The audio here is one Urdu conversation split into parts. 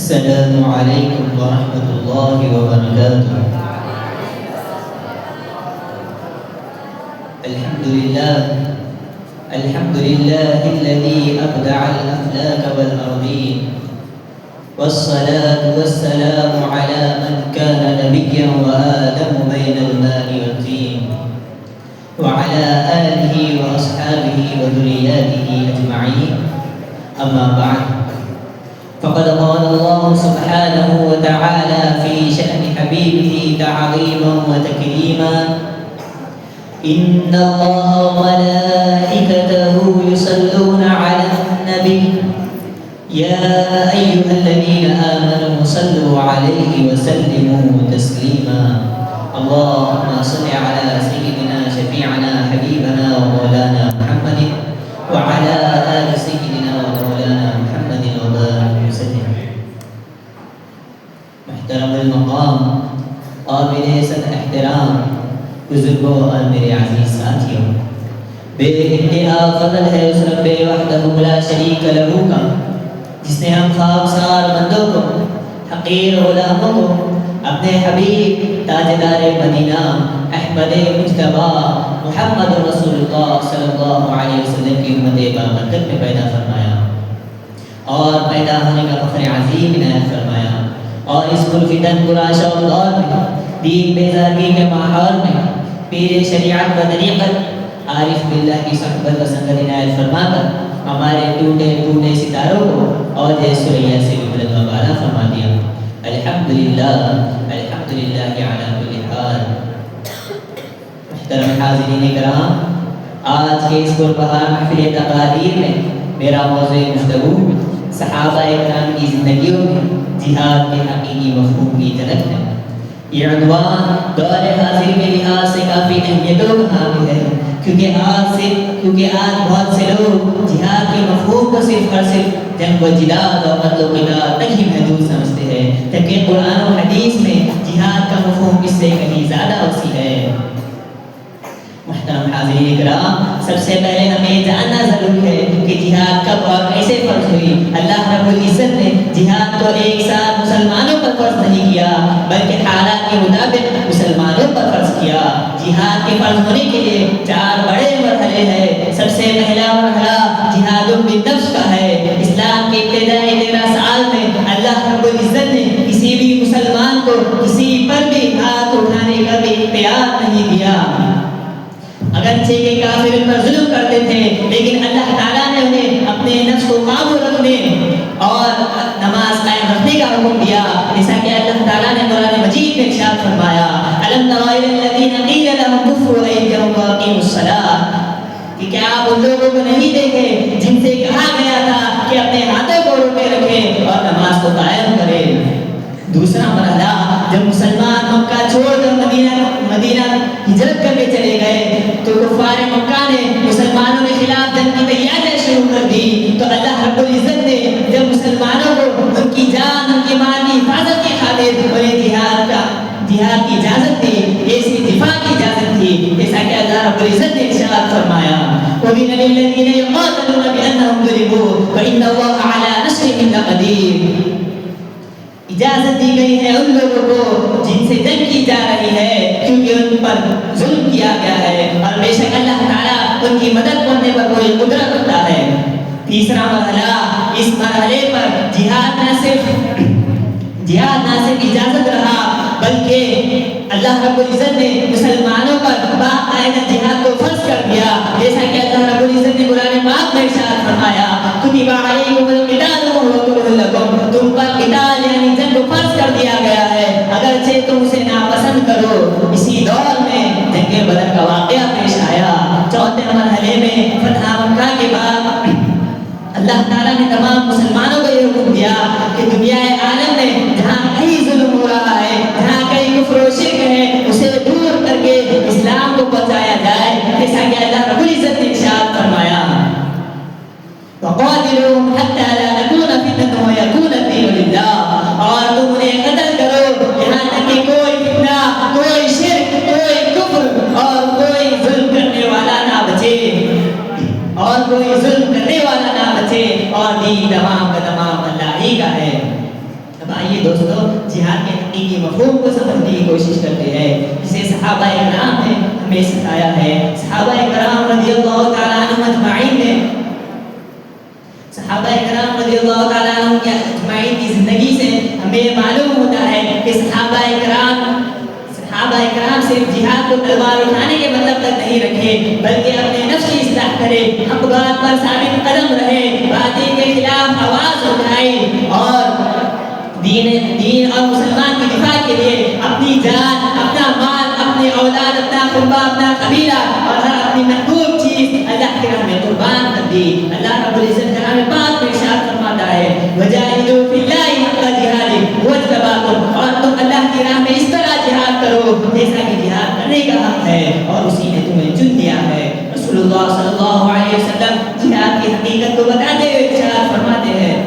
السلام عليكم ورحمة الله وبركاته. الحمد لله الذي أبدع الأفلاك والأرضين، والصلاة والسلام على من كان نبيا وآدم بين الماء والطين، وعلى آله وأصحابه وذرياته أجمعين. أما بعد، فقد قال الله سبحانه وتعالى في شأن حبيبه تعظيما وتكريما: إن الله وملائكته يصلون على النبي يا أيها الذين آمنوا صلوا عليه وسلموا تسليما. اللهم صل على سيدنا شفيعنا حبيبنا ومولانا محمد وعلى آل سيدنا ومولانا محمد وبارك وسلم. محترم المقام، قابل صد احترام بزرگوں اور میرے عزیز ساتھیوں، بے انتہا فضل ہے اس رب وحدہ لا شریک لہ کا، جس نے ہم خاکسار بندوں کو، حقیر غلاموں کو اپنے حبیب تاجدار مدینہ احمد مجتبی محمد رسول اللہ صلی اللہ علیہ وسلم کی امت بابرکت میں پیدا فرمایا اور پیدا ہونے کا فخر عظیم عنایت فرمایا، اور اس پرفتن پرآشا دور میں، دین بیزاری کے ماحول میں، پیر شریعت و طریقت عارف باللہ کی صحبت و سنگت عنایت فرما کر ہمارے ٹوٹے ٹوٹے ستاروں کو اور سریا سے بلند و بالا فرما دیا۔ الحمدللہ الحمدللہ علی کل حال۔ محترم حاضرین کرام، آج کے اس پربہار محفل تقاریر میں میرا موضوع گفتگو صحابہ کرام کی زندگیوں میں جہاد کے حقیقی مفہوم کی جھلک ہے۔ یہ عنوان دور حاضر کے لحاظ سے کافی اہمیت و حامل ہے، کیونکہ آج بہت سے لوگ جہاد کے مفہوم کو صرف اور صرف جنگ و جدال اور قتل و قتال تک ہی محدود سمجھتے ہیں، جبکہ قرآن و حدیث میں جہاد کا مفہوم اس سے کہیں زیادہ وسیع ہے۔ محترم حاضرین کرام، سب سے پہلے ہمیں جاننا ضروری ہے کہ جہاد کب اور کیسے فرض ہوئی۔ اللہ رب العزت نے جہاد کو ایک ساتھ مسلمانوں پر فرض نہیں کیا، بلکہ حالات کے مطابق مسلمانوں پر فرض کیا۔ جہاد کے فرض ہونے کے لیے 4 بڑے مرحلے ہیں۔ سب سے پہلا مرحلہ جہاد بالنفس کا ہے۔ اسلام کے ابتدائی 13 سال میں اللہ رب العزت نے کسی بھی مسلمان کو کسی پر بھی ہاتھ اٹھانے کا بھی اختیار نہیں دیا۔ اگرچہ کہ کافر ان پر ظلم کرتے تھے، لیکن اللہ تعالیٰ نے انہیں اپنے نفس کو قابو رکھنے اور نماز قائم رکھنے کا حکم دیا، جیسا کہ اللہ تعالیٰ نے قرآن مجید میں ارشاد فرمایا: أَلَمْ تَرَ إِلَى الَّذِينَ قِيلَ لَهُمْ كُفُّوا أَيْدِيَكُمْ وَأَقِيمُوا الصَّلَاةَ، کہ کیا آپ ان لوگوں کو نہیں دیکھے جن سے کہا گیا تھا کہ اپنے ہاتھوں کو روکے رکھیں اور نماز کو قائم کریں۔ دوسرا مرحلہ، جب مسلمان مکہ چھوڑ کر مدینہ ہجرت کر کے چلے گئے تو کفار مکہ نے مسلمانوں کے خلاف جنگ کی تیاریاں شروع کر دی، تو اللہ رب العزت نے جب مسلمانوں کو ان کی جان، ان کی مال کی حفاظت کی خاطر انہیں جہاد کی اجازت دی، ایسی دفاع کی اجازت دی، جیسا کہ اللہ رب العزت نے ارشاد فرمایا: وَمِنَ الَّذِينَ يُقَاتَلُونَ بِأَنَّهُمْ ظُلِمُوا وَإِنَّ اللَّهَ عَلَىٰ نَصْرِهِمْ لَقَدِيرٌ۔ اجازت دی گئی ہے ان لوگوں کو جن سے جنگ کی جا رہی ہے، کیونکہ ان پر ظلم کیا گیا ہے، اور بے شک اللہ تعالیٰ ان کی مدد کرنے پر کوئی قدرت رکھتا ہے۔ تیسرا مرحلہ، اس مرحلے پر جہاد نہ صرف اجازت رہا، بلکہ اللہ رب العزت نے مسلمانوں پر باقاعدہ جہاد کو فرض کر دیا، جیسا کہ اللہ رب العزت نے قرآن پاک میں ارشاد فرمایا: کتب علیکم القتال وهو کرہ لکم، تم پر قتال یعنی جنگ کو فرض کر دیا گیا ہے، اگرچہ تم اسے ناپسند کرو۔ اسی دور میں جنگ بدر کا واقعہ پیش آیا۔ چوتھے مرحلے میں فتح مکہ کے بعد اللہ تعالیٰ نے تمام مسلمانوں کو یہ حکم دیا کہ دنیا عالم میں جہاں کہیں ظلم ہو رہا ہے، جہاں کہیں کفر و شرک ہے، اسے دور کر کے اسلام کو پہنچایا جائے، جیسا کہ اللہ رب العزت نے ارشاد فرمایا: وَقَاتِلُوهُمْ حَتَّى لَا تَكُونَ فِتْنَةٌ وَيَكُونَ الدِّينُ لِلَّهِ، اور تم انہیں قتل کرو یہاں تک کہ کوئی فتنہ، کوئی شرک، کوئی کفر اور کوئی ظلم کرنے والا نہ بچے، اور دین تمام کا تمام اللہ ہی کا ہے۔ آئیے دوستو جہاد کے حقیقی مفہوم کو سمجھنے کی کوشش کرتے ہیں جسے صحابہ کرام نے ہمیں سکھایا ہے. صحابہ کرام رضی اللہ تعالیٰ عنہم اجمعین نے صحابہ کرام رضی اللہ تعالیٰ عنہم کی اجمعین کی زندگی سے ہمیں معلوم ہوتا ہے کہ صحابہ کرام صرف جہاد کو تلوار اٹھانے کے مطلب تک نہیں رکھے بلکہ اپنے نفس کی اصلاح کرے, حق بات پر ثابت قدم رہے, باطل کے خلاف آواز اٹھائے اور دین اور مسلمان کی دفاع کے لیے اپنی جان, اپنا مال, اپنے اولاد, اپنا خطبہ, اپنا قبیلہ اور ہر اپنی محبوب چیز اللہ کے راہ میں قربان کر دی. اللہ رب العزت کلام پاک میں ارشاد فرماتا ہے وجاہدوا فی اللہ حق جہادہ هو اجتباکم, اور تم اللہ کی راہ میں اس طرح جہاد کرو جیسا کہ جہاد کرنے کا حق ہے اور اسی نے تمہیں چن لیا ہے. رسول اللہ صلی اللہ علیہ وسلم جہاد کی حقیقت کو بتاتے ہوئے ارشاد فرماتے ہیں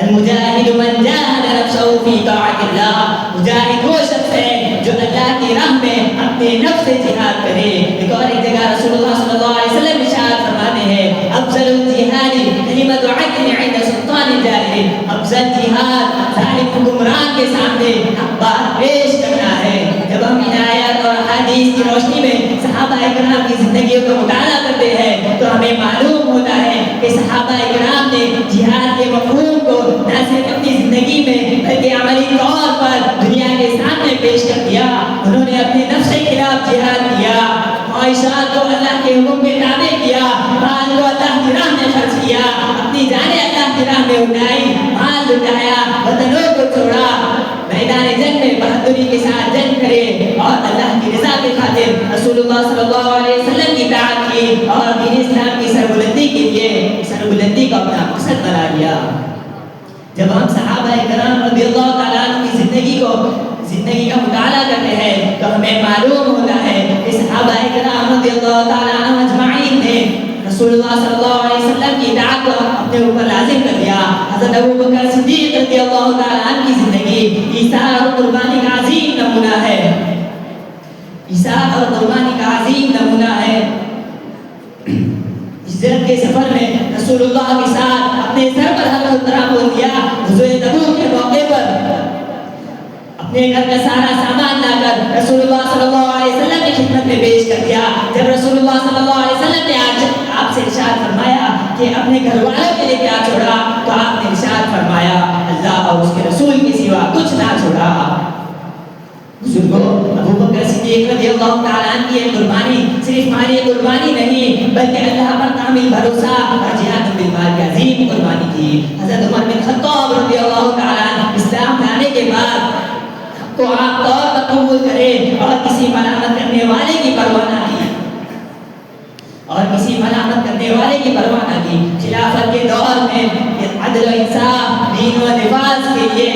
المجاہد من جاہد نفسہ فی طاعت اللہ, مجاہد وہ شخص ہے جو اللہ کی راہ میں اپنے نفس سے جہاد کرے. ایک اور ایک جگہ رسول اللہ صلی اللہ علیہ وسلم ارشاد فرماتے ہیں افضل الجہاد کلمۃ عدل عند سلطان جاہل, افضل جہاد ظالم حکمران کے سامنے حق بات پیش کرنا ہے. جب ہم ان آیات اور احادیث کی روشنی میں صحابہ کرام کی زندگیوں کا مطالعہ کرتے ہیں تو ہمیں معلوم ہوتا ہے کہ صحابہ کرام نے جہاد کے مفہوم کو نہ صرف اپنی زندگی میں بلکہ عملی طور پر دنیا کے سامنے پیش کر دیا. انہوں نے اپنے نفس کے خلاف جہاد کیا, خواہشات کو اللہ کے حکم کے تابع کیا, مال کو اللہ کی راہ میں خرچ کیا, اپنی جانیں اللہ کی راہ میں اٹھائی, مال لٹایا, وطنوں کو چھوڑا, میدان جنگ میں بہادری کے ساتھ جنگ کرے اور اللہ کی رضا کی خاطر رسول اللہ صلی اللہ علیہ وسلم کی اطاعت کی اور دین اسلام کی سربلندی کے لیے سربلندی کو اپنا مقصد بنا لیا. جب ہم صحابہ کرام رضی اللہ تعالیٰ عنہ کی زندگی کا مطالعہ کرتے ہیں تو ہمیں معلوم ہوتا ہے کہ صحابہ کرام رضی اللہ تعالیٰ عنہ اجمعین نے رسول اللہ صلی اللہ علیہ وسلم کی اطاعت کو اپنے اوپر لازم کر لیا. حضرت ابوبکر صدیق رضی اللہ تعالیٰ عنہ کی زندگی ایثار اور قربانی کا عظیم نمونہ ہے. ایثار اور قربانی کا عظیم نمونہ ہے. ہجرت کے سفر میں رسول اللہ کے ساتھ اپنے سر پر حضرت کو دیا, غزوہ تبوک کے موقع پر اپنے گھر کا سارا سامان لا کر رسول اللہ صلی اللہ علیہ وسلم کی خدمت میں پیش کر دیا. جب رسول اللہ صلی اللہ علیہ وسلم نے آپ سے ارشاد فرمایا کہ اپنے گھر والوں کے لیے کیا چھوڑا, تو آپ نے ارشاد فرمایا اللہ اور اس کے رسول کے سوا کچھ نہ چھوڑا. بزرگوں, ابوبکر صدیق رضی اللہ تعالیٰ عنہ کی قربانی صرف مالی قربانی نہیں بلکہ اللہ پر کامل بھروسہ اور جہاد بالمال کی عظیم قربانی تھی. حضرت عمر بن خطاب رضی اللہ تعالیٰ عنہ اسلام لانے کے بعد کو عام طور پر قبول کرے اور کسی ملامت کرنے والے کی پرواہ نہ کی خلافت کے دور میں عدل و انصاف, دین و نفاذ کے لیے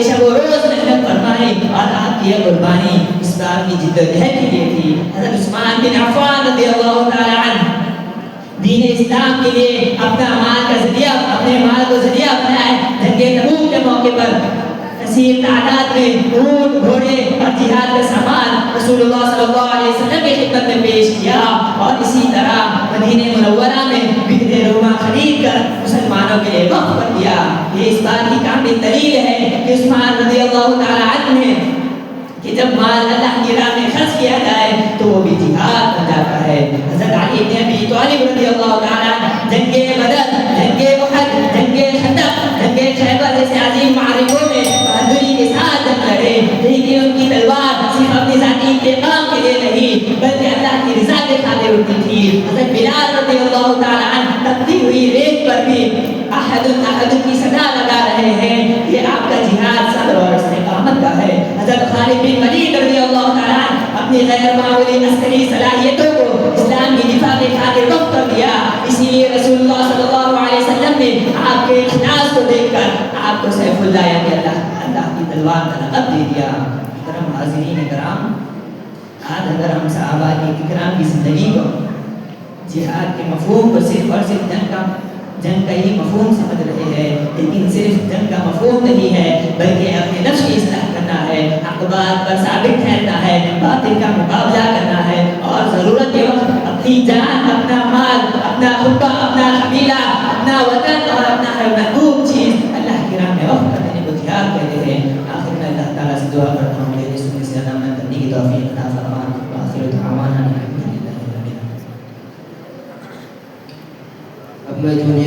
شب و روز محنت فرمائی اور آپ کی قربانی اسلام کی جد و جہد کے لیے تھی. حضرت عثمان بن عفان رضی اللہ تعالی عنہ دین اسلام کے لیے اپنے مال کو ذریعہ بنائے. جنگ تبوک کے موقع پر کثیر تعداد میں اونٹ, گھوڑے اور جہاد کا سامان رسول اللہ صلی اللہ علیہ وسلم کی خدمت میں پیش کیا اور اسی طرح مدینہ منورہ میں بکرے روما خرید کر مسلمانوں کے لیے وقف کر دیا. یہ اس بات کی کامل دلیل ہے کہ عثمان رضی اللہ تعالی عنہ نے کہ جب مال اللہ کی راہ میں خرچ کیا جائے تو وہ بھی جہاد بن جاتا ہے. حضرت علی بن ابی طالب رضی اللہ تعالی عنہ جنگ بدر, جنگ احد, جنگ خندق, جنگ خیبر جیسے عظیم معرکوں میں بہادری کے ساتھ جنگ لڑے, لیکن ان کی تلوار صرف اپنی ذاتی انتقام کے لیے نہیں بلکہ اللہ کی رضا کے خاطر اٹھتی تھی. حضرت بلال رضی اللہ تعالی عنہ تپتی ہوئی ریت پر بھی احد کی صدا لگا رہے ہیں. یہ آپ کا جہاد صبر اور استقامت کا ہے. حضرت خالد بن ولید رضی اللہ تعالی عنہ اپنی غیر معمولی عسکری صلاحیتوں کو اسلام کی دفاع کے خاطر وقف کر دیا. اسی لیے رسول اللہ صلی اللہ علیہ وسلم نے آپ کے اخلاص کو دیکھ کر آپ کو سیف اللہ یعنی اللہ کی تلوار کا لقب دے دیا. محترم حاضرین کرام, آج اگر ہم صحابہ کی کرام کی زندگی کو جہاد کے مفہوم کو صرف اور صرف جنگ کا ہی مفہوم سمجھ رہے ہیں, لیکن صرف جنگ کا مفہوم نہیں ہے بلکہ اپنے نفس کی اصلاح کرنا ہے, حق بات پر ثابت ٹھہرنا ہے, باطل کا مقابلہ کرنا ہے اور ضرورت کے وقت اپنی جان, اپنا مال, اپنا خطبہ, اپنا قبیلہ, اپنا وطن اور اپنا ہر محبوب چیز اللہ اذکار کہتے ہیں. آخر میں اللہ تعالیٰ سے دعا کرتا ہوں میرے سننے سے عمل کرنے کی توفیق عطا فرما. وآخر دعوانا الحمدللہ رب العالمین. اب میں جونیئر